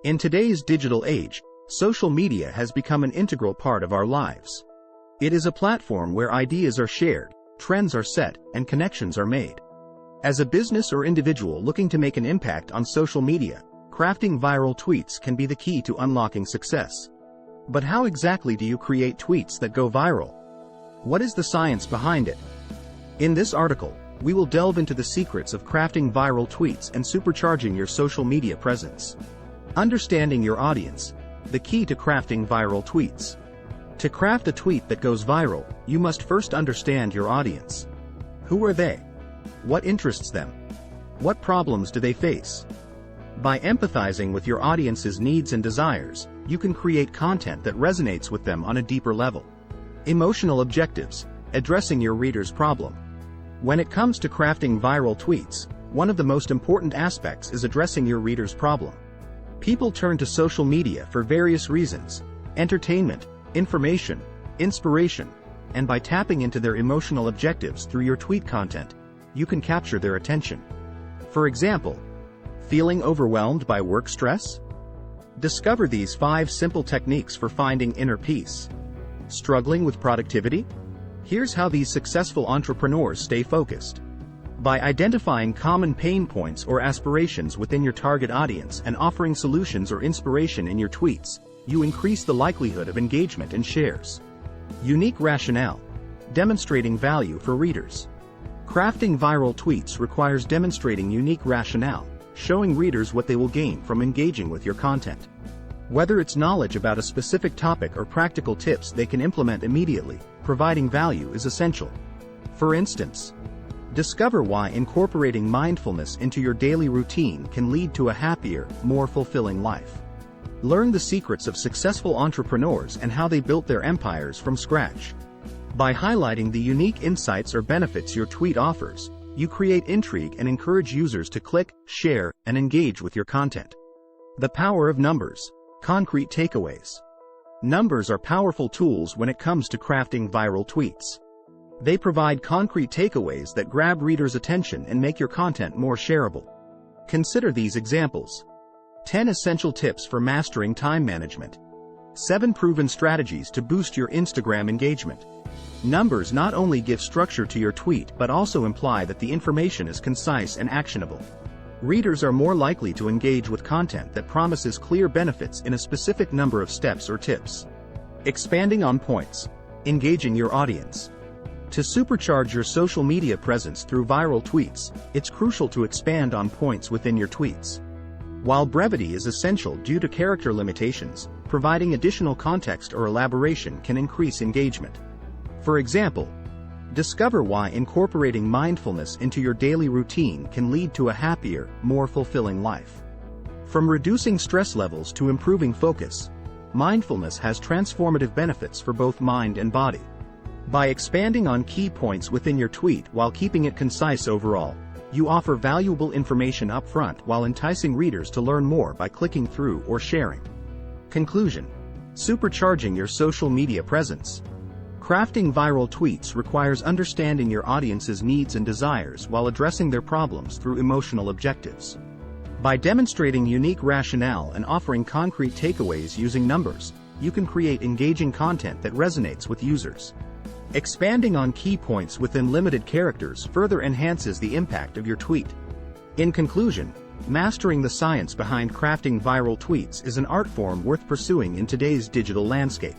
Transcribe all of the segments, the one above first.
In today's digital age, social media has become an integral part of our lives. It is a platform where ideas are shared, trends are set, and connections are made. As a business or individual looking to make an impact on social media, crafting viral tweets can be the key to unlocking success. But how exactly do you create tweets that go viral? What is the science behind it? In this article, we will delve into the secrets of crafting viral tweets and supercharging your social media presence. Understanding your audience, the key to crafting viral tweets. To craft a tweet that goes viral, you must first understand your audience. Who are they? What interests them? What problems do they face? By empathizing with your audience's needs and desires, you can create content that resonates with them on a deeper level. Emotional objectives, addressing your reader's problem. When it comes to crafting viral tweets, one of the most important aspects is addressing your reader's problem. People turn to social media for various reasons: entertainment, information, inspiration, and by tapping into their emotional objectives through your tweet content, you can capture their attention. For example, feeling overwhelmed by work stress? Discover these 5 simple techniques for finding inner peace. Struggling with productivity? Here's how these successful entrepreneurs stay focused. By identifying common pain points or aspirations within your target audience and offering solutions or inspiration in your tweets, you increase the likelihood of engagement and shares. Unique rationale, demonstrating value for readers. Crafting viral tweets requires demonstrating unique rationale, showing readers what they will gain from engaging with your content. Whether it's knowledge about a specific topic or practical tips they can implement immediately, providing value is essential. For instance, discover why incorporating mindfulness into your daily routine can lead to a happier, more fulfilling life. Learn the secrets of successful entrepreneurs and how they built their empires from scratch. By highlighting the unique insights or benefits your tweet offers, you create intrigue and encourage users to click, share, and engage with your content. The power of numbers. Concrete takeaways. Numbers are powerful tools when it comes to crafting viral tweets. They provide concrete takeaways that grab readers' attention and make your content more shareable. Consider these examples. 10 essential tips for mastering time management. 7 proven strategies to boost your Instagram engagement. Numbers not only give structure to your tweet but also imply that the information is concise and actionable. Readers are more likely to engage with content that promises clear benefits in a specific number of steps or tips. Expanding on points. Engaging your audience. To supercharge your social media presence through viral tweets, it's crucial to expand on points within your tweets. While brevity is essential due to character limitations, providing additional context or elaboration can increase engagement. For example, discover why incorporating mindfulness into your daily routine can lead to a happier, more fulfilling life. From reducing stress levels to improving focus, mindfulness has transformative benefits for both mind and body. By expanding on key points within your tweet while keeping it concise overall, you offer valuable information upfront while enticing readers to learn more by clicking through or sharing. Conclusion. Supercharging your social media presence. Crafting viral tweets requires understanding your audience's needs and desires while addressing their problems through emotional objectives. By demonstrating unique rationale and offering concrete takeaways using numbers, you can create engaging content that resonates with users. Expanding on key points within limited characters further enhances the impact of your tweet. In conclusion, mastering the science behind crafting viral tweets is an art form worth pursuing in today's digital landscape.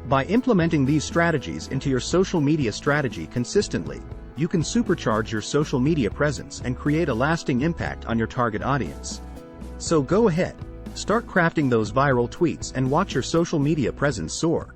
By implementing these strategies into your social media strategy consistently, you can supercharge your social media presence and create a lasting impact on your target audience. So go ahead, start crafting those viral tweets and watch your social media presence soar.